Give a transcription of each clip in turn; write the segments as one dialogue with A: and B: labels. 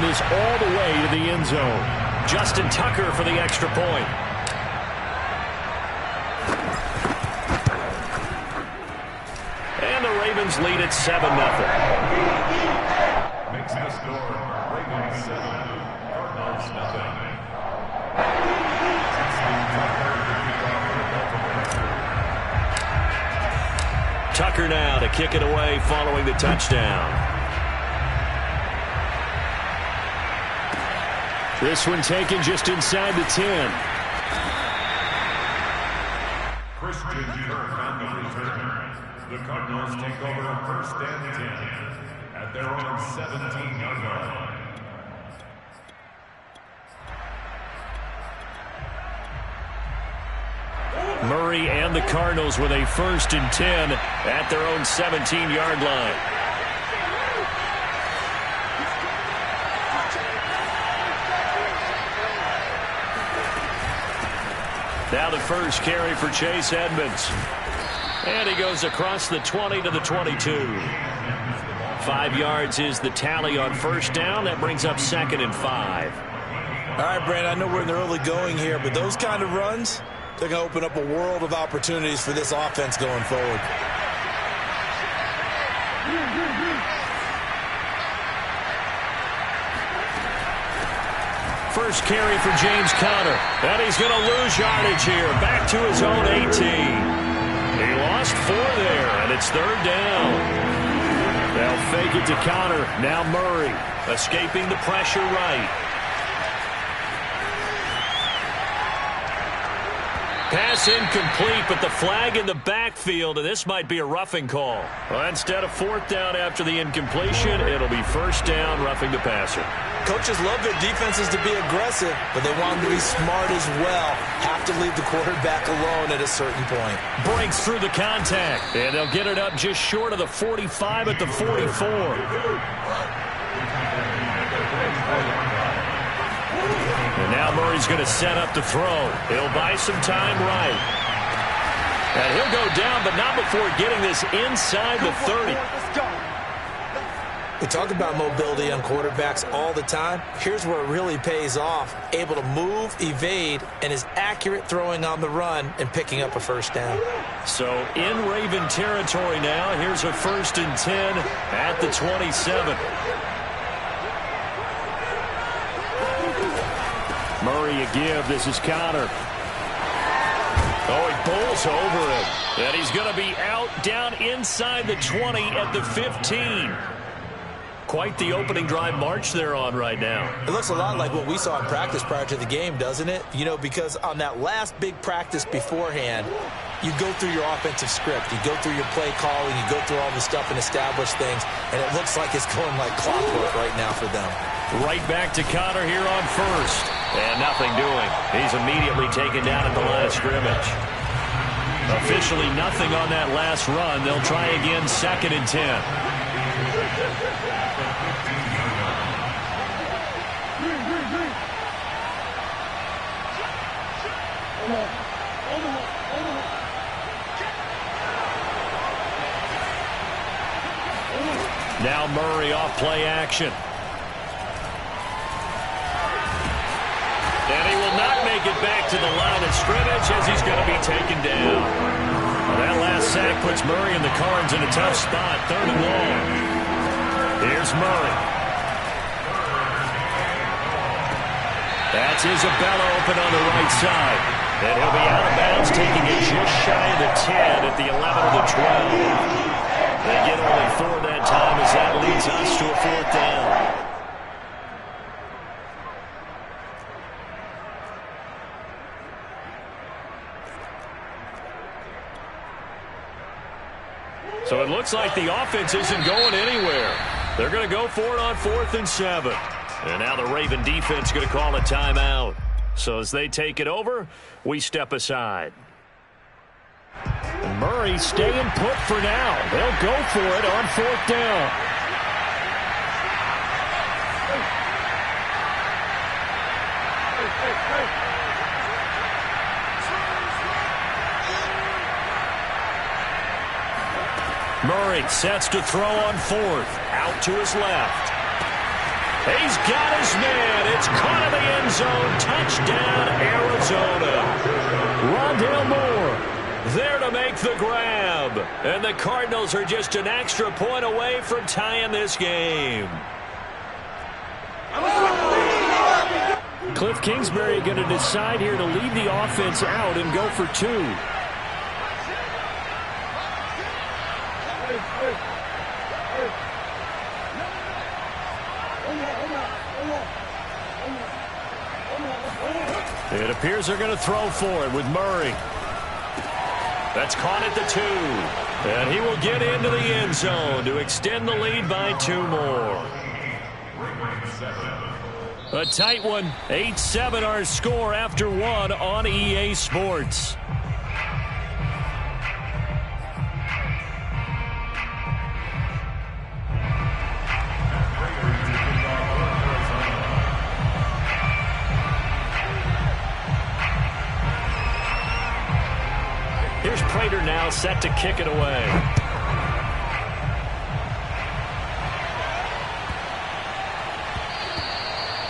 A: this all the way to the end zone. Justin Tucker for the extra point. And the Ravens lead at 7-0.
B: Makes the score Ravens 7, Cardinals nothing.
A: Tucker now to kick it away following the touchdown. This one taken just inside the 10.
B: Christian Kirk on the return. The Cardinals take over first and 10 at their own 17-yard line.
A: Murray and the Cardinals with a 1st and 10 at their own 17-yard line. Now the first carry for Chase Edmonds. And he goes across the 20 to the 22. 5 yards is the tally on first down. That brings up 2nd and 5.
C: All right, Brand, I know we're in the early going here, but those kind of runs, they're going to open up a world of opportunities for this offense going forward.
A: First carry for James Conner. And he's going to lose yardage here. Back to his own 18. He lost 4 there, and it's 3rd down. They'll fake it to Conner. Now Murray escaping the pressure right. Pass incomplete, but the flag in the backfield, and this might be a roughing call. Well, instead of 4th down after the incompletion, it'll be 1st down, roughing the passer.
C: Coaches love their defenses to be aggressive, but they want them to be smart as well. Have to leave the quarterback alone at a certain point.
A: Breaks through the contact, and they'll get it up just short of the 45 at the 44. And now Murray's going to set up to throw. He'll buy some time right. And he'll go down, but not before getting this inside the 30.
C: We talk about mobility on quarterbacks all the time. Here's where it really pays off. Able to move, evade, and is accurate throwing on the run and picking up a 1st down.
A: So in Raven territory now. Here's a 1st and 10 at the 27. Murray a give. This is Conner. Oh, he bowls over it. And he's going to be out down inside the 20 at the 15. Quite the opening drive march they're on right now.
C: It looks a lot like what we saw in practice prior to the game, doesn't it? You know, because on that last big practice beforehand, you go through your offensive script. You go through your play calling. You go through all the stuff and establish things. And it looks like it's going like clockwork right now for them.
A: Right back to Conner here on 1st. And nothing doing. He's immediately taken down at the line of scrimmage. Officially nothing on that last run. They'll try again 2nd and 10. Now Murray off play action. And he will not make it back to the line of scrimmage as he's going to be taken down. Well, that last sack puts Murray and the Cards in a tough spot. 3rd and long. Here's Murray. That's Isabella open on the right side. And he'll be out of bounds, taking it just shy of the 10 at the 11 of the 12. They get only 4 that time as that leads us to a 4th down. So it looks like the offense isn't going anywhere. They're going to go for it on 4th and 7. And now the Raven defense going to call a timeout. So as they take it over, we step aside. And Murray staying put for now. They'll go for it on 4th down. Murray sets to throw on 4th. Out to his left. He's got his man. It's caught in the end zone. Touchdown, Arizona. Rondale Moore there to make the grab. And the Cardinals are just an extra point away from tying this game.
D: Cliff Kingsbury going to decide here to leave the offense out and go for two.
A: It appears they're going to throw for it with Murray. That's caught at the 2. And he will get into the end zone to extend the lead by 2 more. A tight one. 8-7 our score after 1 on EA Sports. Here's Prater now set to kick it away.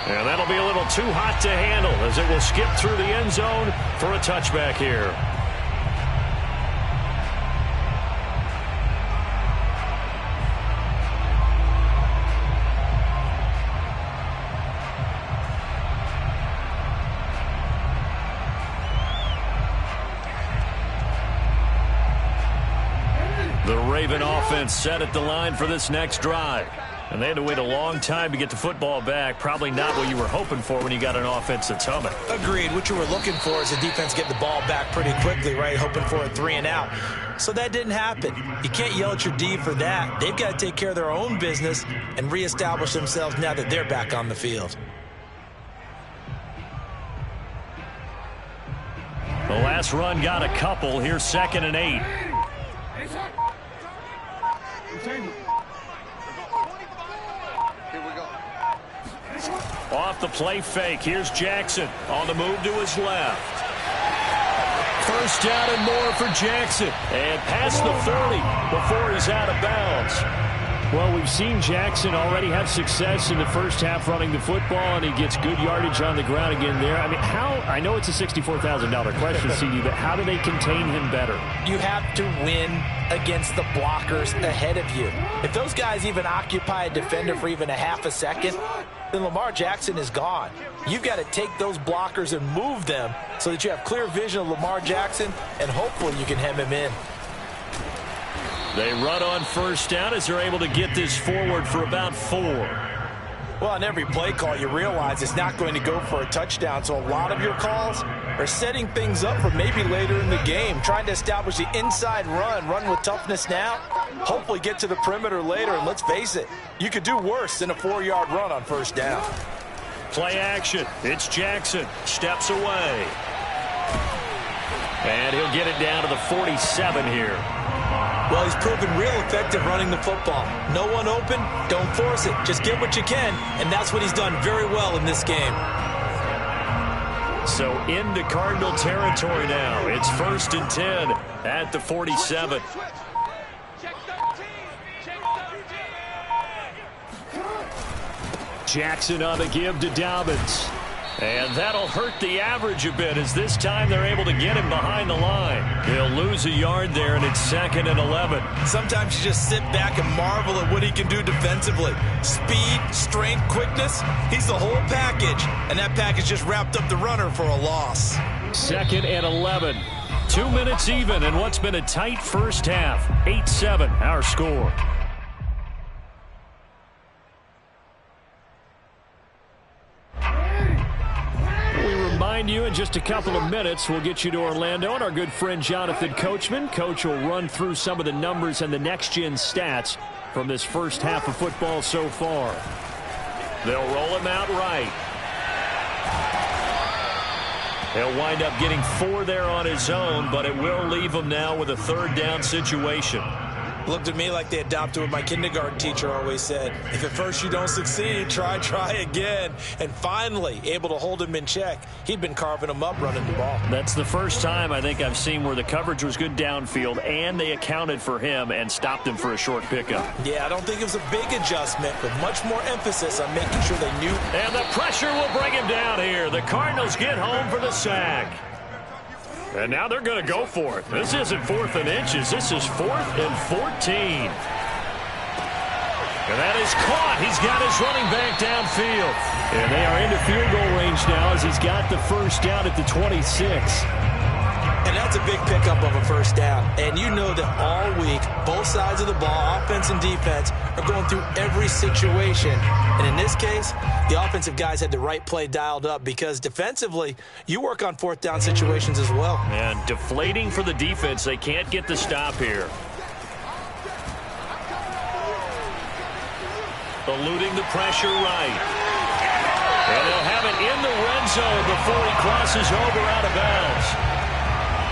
A: And that'll be a little too hot to handle as it will skip through the end zone for a touchback here. The Raven offense set at the line for this next drive. And they had to wait a long time to get the football back. Probably not what you were hoping for when you got an offense that's humming.
C: Agreed. What you were looking for is a defense getting the ball back pretty quickly, right? Hoping for a 3 and out. So that didn't happen. You can't yell at your D for that. They've got to take care of their own business and reestablish themselves now that they're back on the field.
A: The last run got a couple. Here's 2nd and 8. Off the play fake. Here's Jackson on the move to his left. First down and more for Jackson. And past the 40 before he's out of bounds.
D: Well, we've seen Jackson already have success in the first half running the football, and he gets good yardage on the ground again there. I mean, I know it's a $64,000 question, CD, but how do they contain him better?
C: You have to win against the blockers ahead of you. If those guys even occupy a defender for even a half a second, then Lamar Jackson is gone. You've got to take those blockers and move them so that you have clear vision of Lamar Jackson, and hopefully you can hem him in.
A: They run on first down as they're able to get this forward for about 4.
C: Well, on every play call, you realize it's not going to go for a touchdown, so a lot of your calls are setting things up for maybe later in the game, trying to establish the inside run with toughness now, hopefully get to the perimeter later, and let's face it, you could do worse than a 4-yard run on first down.
A: Play action. It's Jackson. Steps away. And he'll get it down to the 47 here.
C: Well, he's proven real effective running the football. No one open, don't force it. Just get what you can, and that's what he's done very well in this game.
A: So into Cardinal territory now. It's 1st and 10 at the 47. Jackson on the give to Dobbins. And that'll hurt the average a bit as this time they're able to get him behind the line. He'll lose a yard there, and it's 2nd and 11.
C: Sometimes you just sit back and marvel at what he can do defensively. Speed, strength, quickness, he's the whole package. And that package just wrapped up the runner for a loss.
A: 2nd and 11. 2 minutes even in what's been a tight first half. 8-7 our score. You in just a couple of minutes. We'll get you to Orlando and our good friend Jonathan Coachman. Coach will run through some of the numbers and the next-gen stats from this first half of football so far. They'll roll him out right. He'll wind up getting 4 there on his own, but it will leave him now with a 3rd down situation.
C: Looked at me like they adopted what my kindergarten teacher always said. If at first you don't succeed, try again. And finally, able to hold him in check. He'd been carving him up running the ball.
D: That's the first time I think I've seen where the coverage was good downfield and they accounted for him and stopped him for a short pickup.
C: Yeah, I don't think it was a big adjustment, but much more emphasis on making sure they knew.
D: And the pressure will bring him down here. The Cardinals get home for the sack. And now they're going to go for it. This isn't 4th and inches. This is 4th and 14. And that is caught. He's got his running back downfield. And they are into field goal range now as he's got the first down at the 26.
C: And that's a big pickup of a first down. And you know that all week, both sides of the ball, offense and defense, are going through every situation. And in this case, the offensive guys had the right play dialed up because defensively, you work on 4th down situations as well.
D: And deflating for the defense. They can't get the stop here. Eluding the pressure right. And they'll have it in the red zone before he crosses over out of bounds.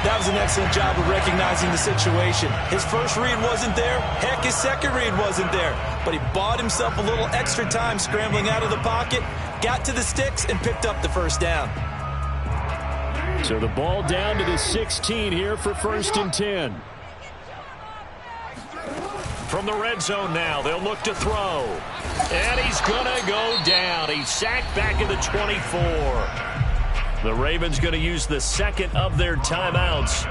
C: That was an excellent job of recognizing the situation. His first read wasn't there. Heck, his second read wasn't there. But he bought himself a little extra time scrambling out of the pocket, got to the sticks, and picked up the first down.
D: So the ball down to the 16 here for 1st and 10. From the red zone now, they'll look to throw. And he's going to go down. He's sacked back at the 24. The Ravens going to use the second of their timeouts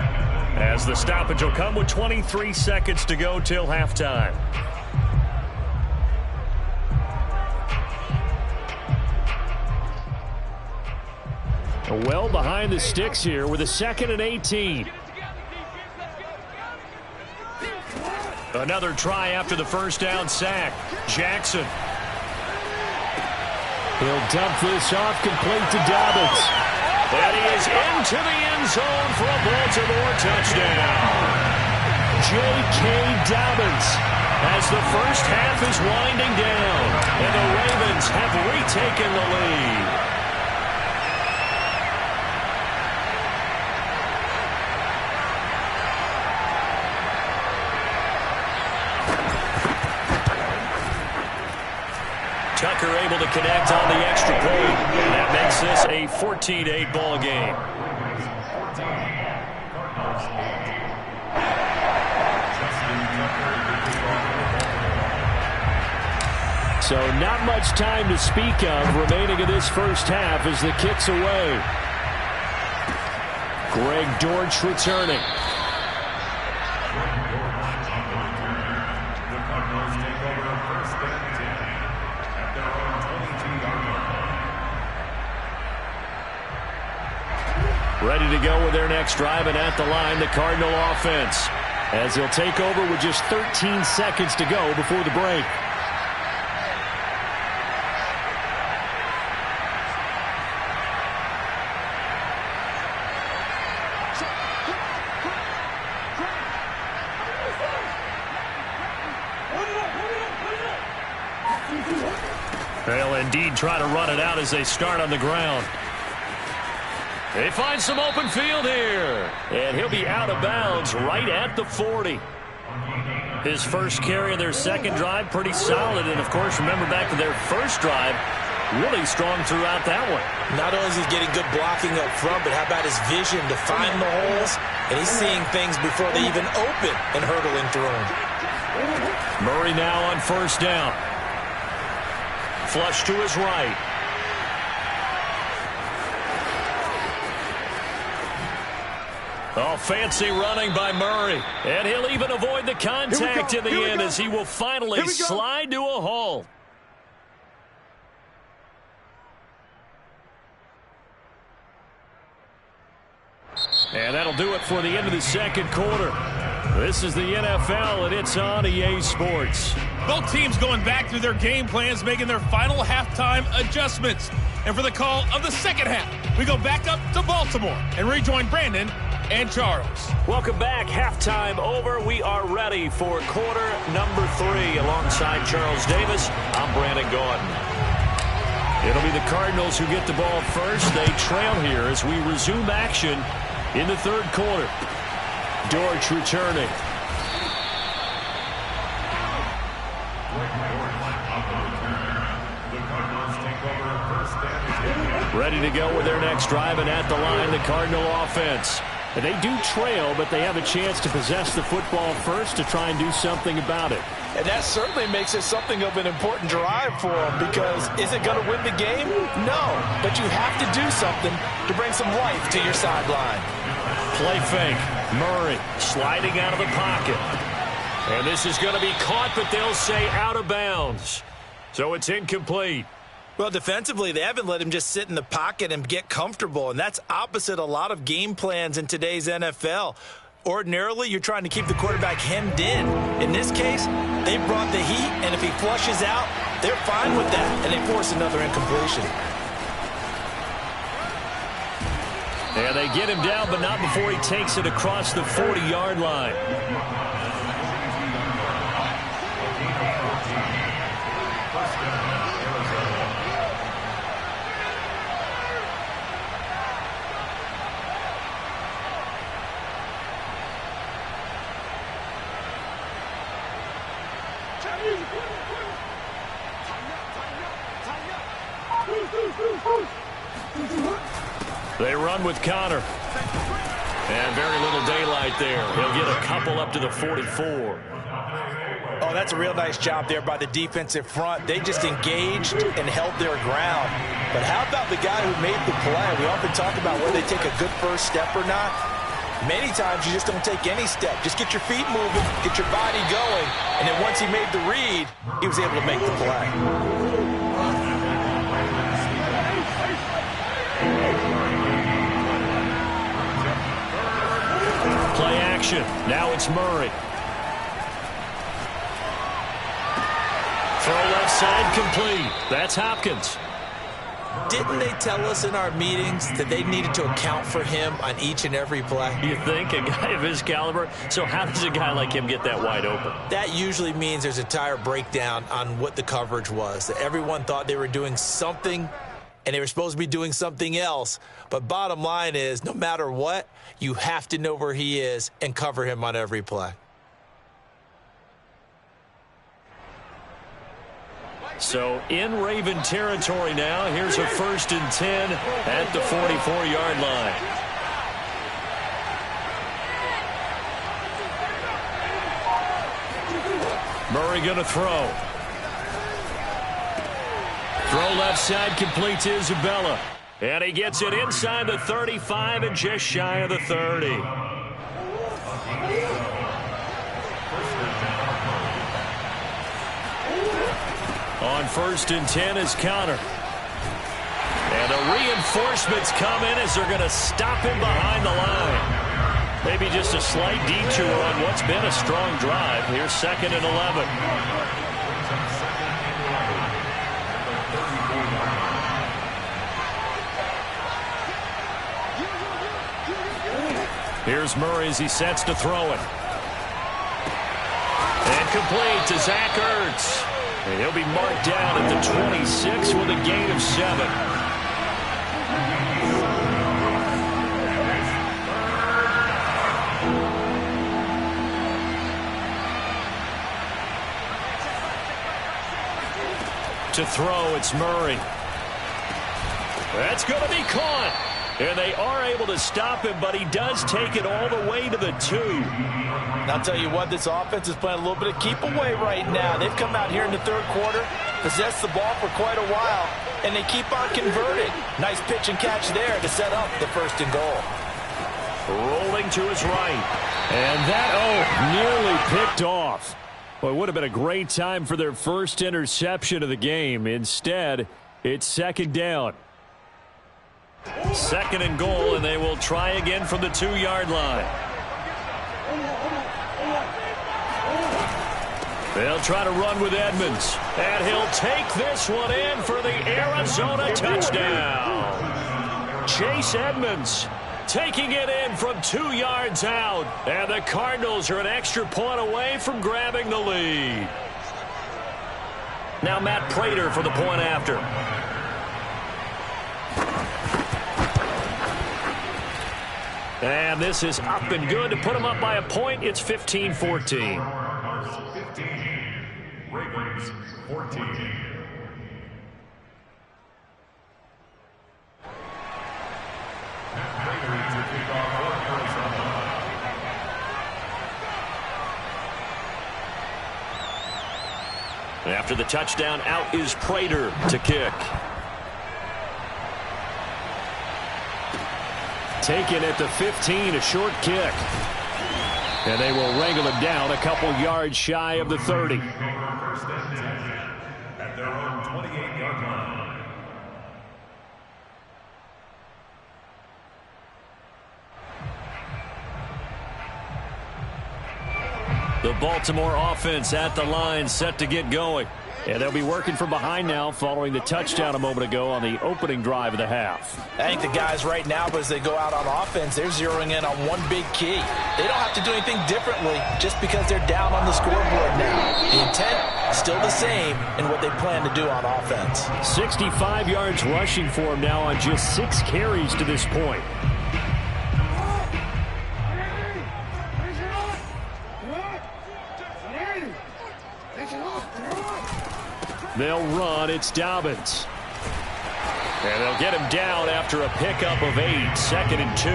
D: as the stoppage will come with 23 seconds to go till halftime. Well behind the sticks here with a 2nd and 18. Another try after the first down sack. Jackson. He'll dump this off complete to Dobbins. And he is into the end zone for a Baltimore touchdown. J.K. Dobbins as the first half is winding down. And the Ravens have retaken the lead. Tucker able to connect on the extra point. That makes this a 14-8 ball game. So not much time to speak of remaining in this first half as the kick's away. Greg Dortch returning. Ready to go with their next drive, and at the line, the Cardinal offense, as he'll take over with just 13 seconds to go before the break. They'll indeed try to run it out as they start on the ground. They find some open field here. And he'll be out of bounds right at the 40. His first carry of their second drive, pretty solid. And, of course, remember back to their first drive, really strong throughout that one.
C: Not only is he getting good blocking up front, but how about his vision to find the holes? And he's seeing things before they even open and hurdling through them.
D: Murray now on first down. Flush to his right. Oh, fancy running by Murray. And he'll even avoid the contact in the end as he will finally slide to a halt. And that'll do it for the end of the second quarter. This is the NFL, and it's on EA Sports.
E: Both teams going back through their game plans, making their final halftime adjustments. And for the call of the second half, we go back up to Baltimore and rejoin Brandon and Charles.
D: Welcome back. Halftime over. We are ready for quarter number 3. Alongside Charles Davis, I'm Brandon Gaudin. It'll be the Cardinals who get the ball first. They trail here as we resume action in the third quarter. Dortch returning. Ready to go with their next drive, and at the line, the Cardinal offense. And they do trail, but they have a chance to possess the football first to try and do something about it.
C: And that certainly makes it something of an important drive for them, because is it going to win the game? No, but you have to do something to bring some life to your sideline.
D: Play fake. Murray sliding out of the pocket. And this is going to be caught, but they'll say out of bounds. So it's incomplete.
C: Well, defensively, they haven't let him just sit in the pocket and get comfortable, and that's opposite a lot of game plans in today's NFL. Ordinarily, you're trying to keep the quarterback hemmed in. In this case, they brought the heat, and if he flushes out, they're fine with that, and they force another incompletion.
D: And they get him down, but not before he takes it across the 40-yard line. They run with Connor. And very little daylight there. He'll get a couple up to the 44.
C: Oh, that's a real nice job there by the defensive front. They just engaged and held their ground. But how about the guy who made the play? We often talk about whether they take a good first step or not. Many times you just don't take any step. Just get your feet moving, get your body going, and then once he made the read, he was able to make the play.
D: Play action. Now it's Murray. Throw left side complete. That's Hopkins.
C: Didn't they tell us in our meetings that they needed to account for him on each and every play?
D: You think? A guy of his caliber? So how does a guy like him get that wide open?
C: That usually means there's a tire breakdown on what the coverage was. That everyone thought they were doing something, and they were supposed to be doing something else. But bottom line is, no matter what, you have to know where he is and cover him on every play.
D: So in Raven territory now. Here's a 1st and 10 at the 44-yard line. Murray going to throw. Throw left side complete to Isabella. And he gets it inside the 35 and just shy of the 30. On 1st and 10 is Connor. And the reinforcements come in as they're going to stop him behind the line. Maybe just a slight detour on what's been a strong drive. Here's 2nd and 11. Here's Murray as he sets to throw it. And complete to Zach Ertz. And he'll be marked down at the 26 with a gain of 7. To throw, it's Murray. That's going to be caught. And they are able to stop him, but he does take it all the way to the 2.
C: And I'll tell you what, this offense is playing a little bit of keep away right now. They've come out here in the 3rd quarter, possessed the ball for quite a while, and they keep on converting. Nice pitch and catch there to set up the 1st and goal.
D: Rolling to his right. And that, nearly picked off. Well, it would have been a great time for their first interception of the game. Instead, it's 2nd down. 2nd and goal, and they will try again from the 2-yard line. They'll try to run with Edmonds. And he'll take this one in for the Arizona touchdown. Chase Edmonds taking it in from 2 yards out. And the Cardinals are an extra point away from grabbing the lead. Now Matt Prater for the point after. And this is up and good to put them up by a point. It's 15-14.
B: 15, Ravens 14.
A: After the touchdown, out is Prater to kick.
D: Taken at the 15, a short kick. And they will wrangle him down a couple yards shy of the 30.
B: At their own 28-yard line.
A: The Baltimore offense at the line, set to get going.
D: And they'll be working from behind now following the touchdown a moment ago on the opening drive of the half.
C: I think the guys right now, as they go out on offense, they're zeroing in on one big key. They don't have to do anything differently just because they're down on the scoreboard now. The intent, still the same in what they plan to do on offense.
D: 65 yards rushing for him now on just 6 carries to this point. They'll run. It's Dobbins. And they'll get him down after a pickup of 8, 2nd and 2.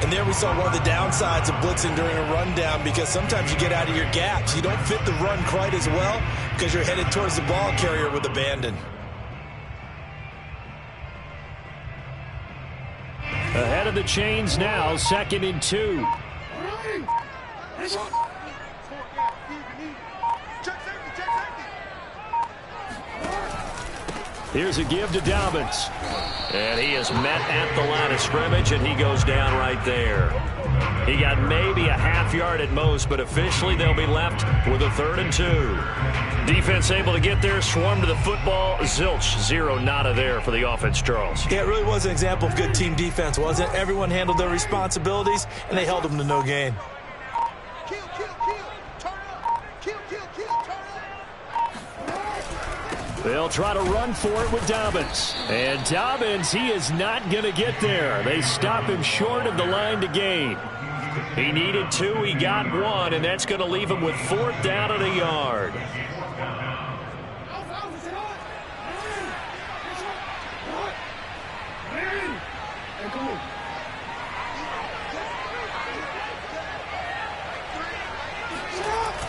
C: And there we saw one of the downsides of blitzing during a rundown, because sometimes you get out of your gaps. You don't fit the run quite as well because you're headed towards the ball carrier with abandon.
D: Ahead of the chains now, 2nd and 2. Here's a give to Dobbins.
A: And he is met at the line of scrimmage, and he goes down right there. He got maybe a half yard at most, but officially they'll be left with a 3rd and 2. Defense able to get there, swarm to the football. Zilch, 0 nada there for the offense, Charles.
C: Yeah, it really was an example of good team defense, wasn't it? Everyone handled their responsibilities, and they held them to no gain.
D: They'll try to run for it with Dobbins. And Dobbins, he is not going to get there. They stop him short of the line to gain. He needed 2, he got 1, and that's going to leave him with 4th down and a yard.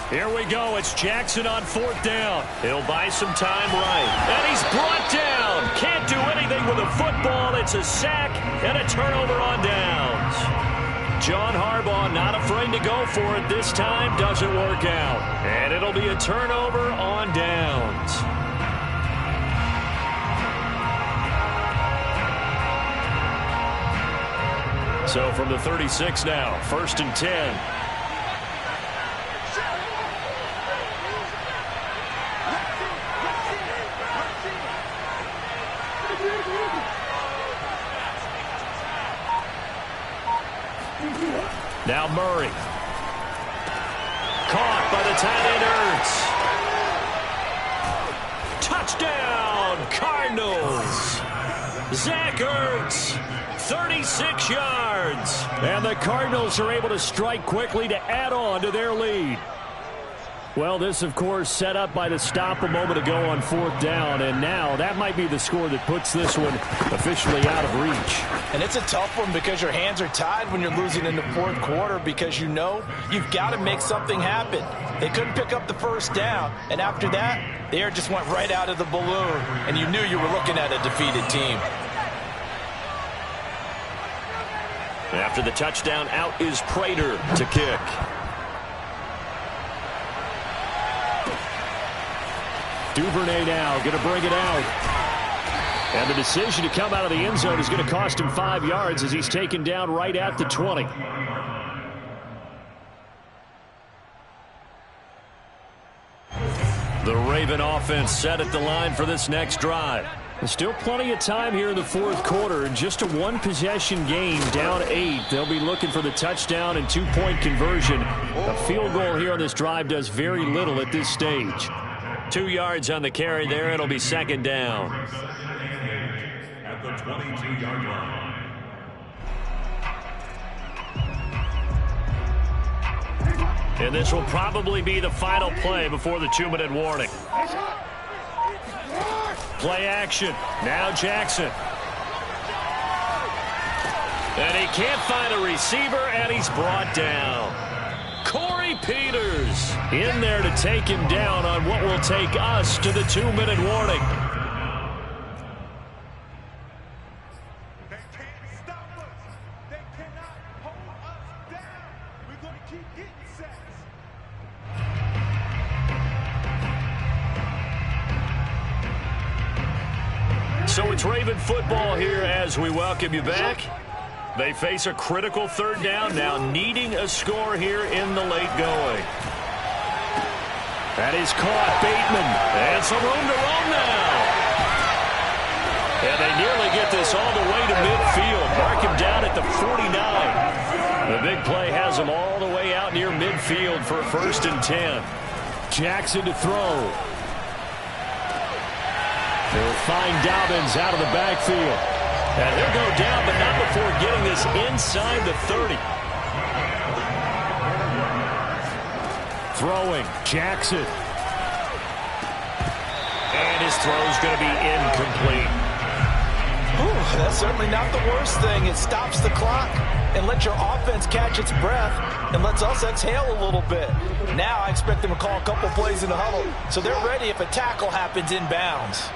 D: Here we go. It's Jackson on 4th down. He'll buy some time right.
A: And he's brought down. Can't do anything with a football. It's a sack and a turnover on downs. John Harbaugh not afraid to go for it this time. Doesn't work out. And it'll be a turnover on downs. So from the 36 now, 1st and 10. Now Murray. Caught by the tight end Ertz. Touchdown, Cardinals. Zach Ertz, 36 yards.
D: And the Cardinals are able to strike quickly to add on to their lead. Well, this, of course, set up by the stop a moment ago on 4th down, and now that might be the score that puts this one officially out of reach.
C: And it's a tough one because your hands are tied when you're losing in the 4th quarter, because you know you've got to make something happen. They couldn't pick up the 1st down, and after that, the air just went right out of the balloon, and you knew you were looking at a defeated team.
A: After the touchdown, out is Prater to kick.
D: Duvernay now going to bring it out. And the decision to come out of the end zone is going to cost him 5 yards as he's taken down right at the 20.
A: The Raven offense set at the line for this next drive.
D: There's still plenty of time here in the 4th quarter, and just a 1-possession game, down 8. They'll be looking for the touchdown and 2-point conversion. A field goal here on this drive does very little at this stage.
A: 2 yards on the carry there. It'll be 2nd down.
B: At the 22-yard line.
A: And this will probably be the final play before the 2-minute warning. Play action. Now Jackson. And he can't find a receiver, and he's brought down. Corey Peters in there to take him down on what will take us to the 2-minute warning.
F: They can't stop us. They cannot hold us down. We're going to keep getting sacks.
A: So it's Raven football here as we welcome you back. They face a critical third down now, needing a score here in the late going. That is caught. Bateman. And some room to roam now. And they nearly get this all the way to midfield. Mark him down at the 49. The big play has him all the way out near midfield for 1st and 10.
D: Jackson to throw. They'll find Dobbins out of the backfield.
A: And he'll go down, but not before getting this inside the 30.
D: Throwing. Jackson.
A: And his throw's going to be incomplete.
C: Whew, that's certainly not the worst thing. It stops the clock and lets your offense catch its breath and lets us exhale a little bit. Now I expect them to call a couple plays in the huddle so they're ready if a tackle happens inbounds.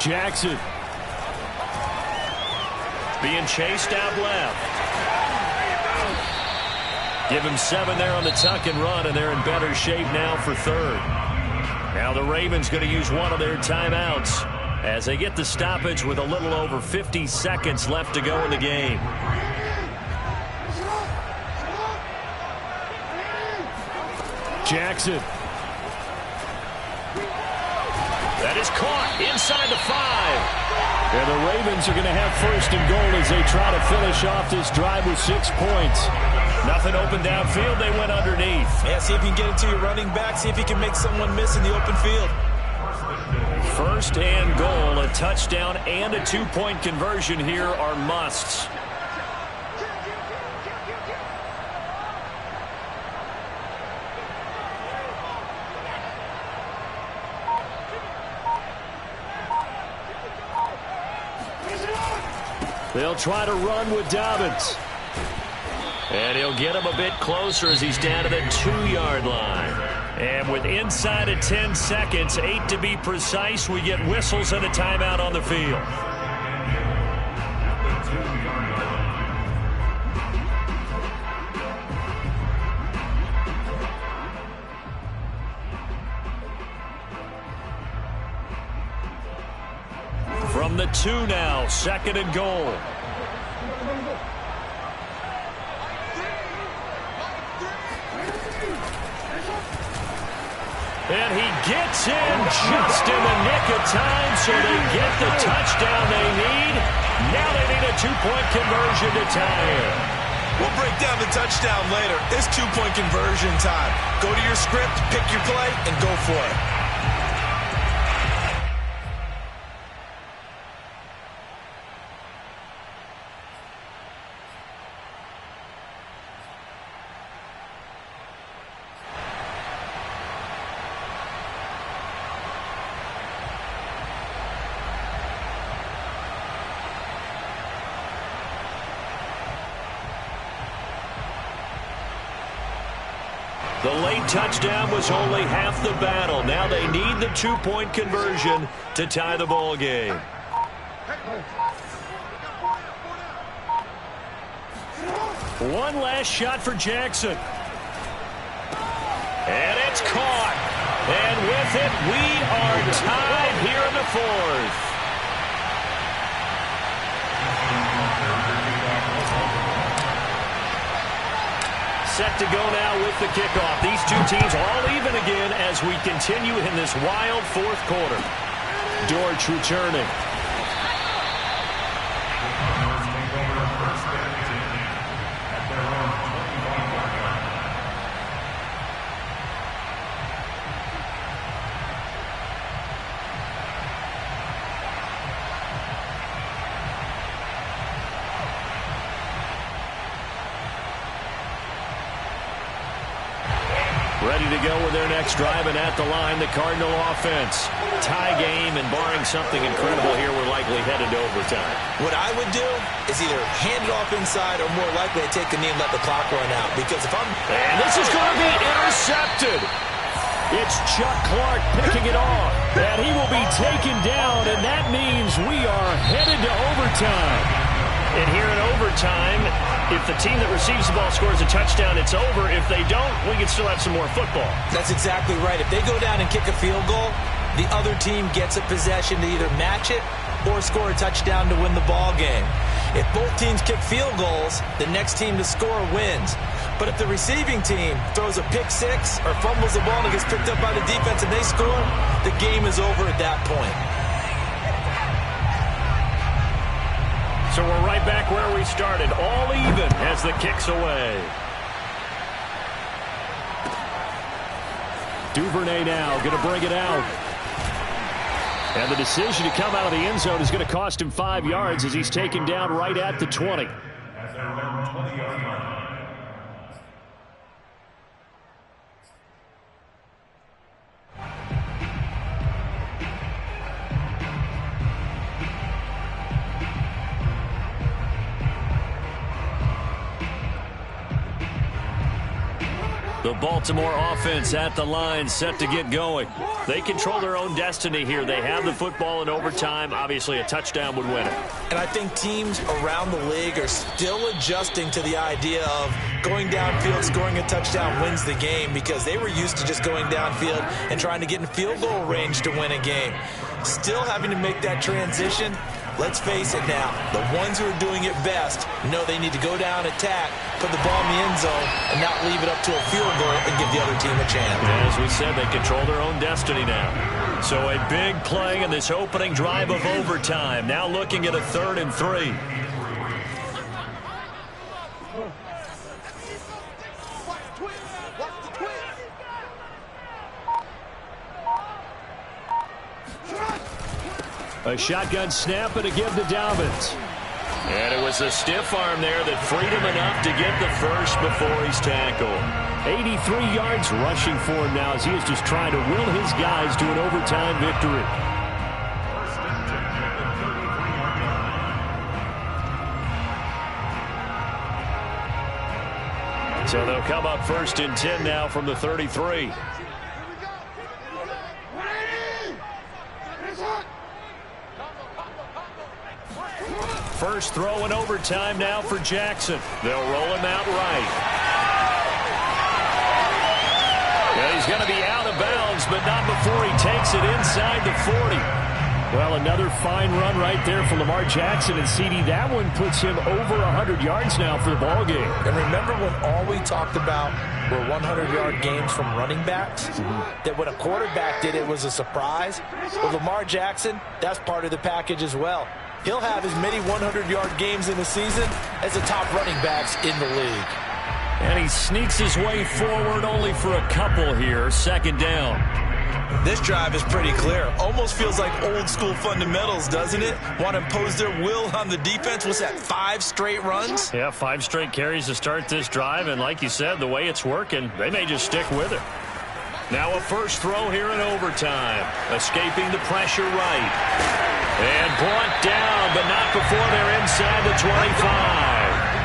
D: Jackson.
A: Being chased out left. Give him 7 there on the tuck and run, and they're in better shape now for 3rd. Now the Ravens going to use one of their timeouts as they get the stoppage with a little over 50 seconds left to go in the game.
D: Jackson.
A: That is caught inside the 5.
D: And the Ravens are going to have 1st and goal as they try to finish off this drive with 6 points.
A: Nothing open downfield. They went underneath.
C: Yeah, see if you can get it to your running back. See if you can make someone miss in the open field.
A: 1st and goal. A touchdown and a 2-point conversion here are musts.
D: They'll try to run with Dobbins.
A: And he'll get him a bit closer as he's down to the 2-yard line. And with inside of 10 seconds, 8 to be precise, we get whistles and a timeout on the field. From the 2 now, 2nd and goal. And he gets in just in the nick of time, so they get the touchdown they need. Now they need a 2-point conversion to tie it.
C: We'll break down the touchdown later. It's 2-point conversion time. Go to your script, pick your play, and go for it.
A: The late touchdown was only half the battle. Now they need the 2-point conversion to tie the ball game. One last shot for Jackson. And it's caught. And with it, we are tied here in the 4th. Set to go now with the kickoff. These two teams all even again as we continue in this wild 4th quarter.
D: Dortch returning. Ready to go with their next drive, and at the line, the Cardinal offense. Tie game, and barring something incredible here, we're likely headed to overtime.
C: What I would do is either hand it off inside or more likely I take a knee and let the clock run out. Because if I'm...
D: And this is going to be intercepted. It's Chuck Clark picking it off, and he will be taken down, and that means we are headed to overtime. And here in overtime, if the team that receives the ball scores a touchdown, it's over. If they don't, we can still have some more football.
C: That's exactly right. If they go down and kick a field goal, the other team gets a possession to either match it or score a touchdown to win the ball game. If both teams kick field goals, the next team to score wins. But if the receiving team throws a pick six or fumbles the ball and it gets picked up by the defense and they score, the game is over at that point.
D: So we're right back where we started, all even as the kick's away. Duvernay now going to bring it out. And the decision to come out of the end zone is going to cost him 5 yards as he's taken down right at the 20.
B: At their own 20-yard line.
D: The Baltimore offense at the line, set to get going. They control their own destiny here. They have the football in overtime. Obviously, a touchdown would win it.
C: And I think teams around the league are still adjusting to the idea of going downfield, scoring a touchdown wins the game, because they were used to just going downfield and trying to get in field goal range to win a game. Still having to make that transition. Let's face it now, the ones who are doing it best know they need to go down, attack, put the ball in the end zone, and not leave it up to a field goal and give the other team a chance.
D: And as we said, they control their own destiny now. So a big play in this opening drive of overtime. Now looking at a 3rd and 3. A shotgun snap and a give to Dobbins. And it was a stiff arm there that freed him enough to get the first before he's tackled. 83 yards rushing for him now as he is just trying to will his guys to an overtime victory. So they'll come up 1st and 10 now from the 33. First throw in overtime now for Jackson. They'll roll him out right. Well, he's going to be out of bounds, but not before he takes it inside the 40. Well, another fine run right there for Lamar Jackson, and CD, that one puts him over 100 yards now for the ball game.
C: And remember when all we talked about were 100-yard games from running backs? That when a quarterback did it was a surprise? Well, Lamar Jackson, that's part of the package as well. He'll have as many 100-yard games in the season as the top running backs in the league.
D: And he sneaks his way forward only for a couple here. 2nd down.
C: This drive is pretty clear. Almost feels like old school fundamentals, doesn't it? Want to impose their will on the defense. What's that, 5 straight runs?
D: Yeah, 5 straight carries to start this drive. And like you said, the way it's working, they may just stick with it. Now a first throw here in overtime. Escaping the pressure right. And brought down, but not before they're inside the 25.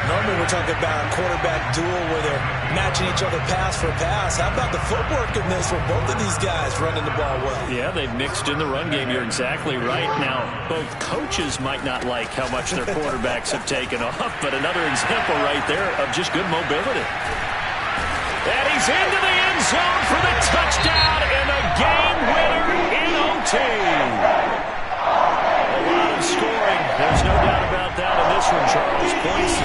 C: Normally we're talking about a quarterback duel where they're matching each other pass for pass. How about the footwork in this where both of these guys running the ball well?
D: Yeah, they've mixed in the run game. You're exactly right. Now, both coaches might not like how much their quarterbacks have taken off, but another example right there of just good mobility. And he's into the end zone for the touchdown and the game winner in OT. A lot of scoring. There's no doubt about that in this one, Charles. Points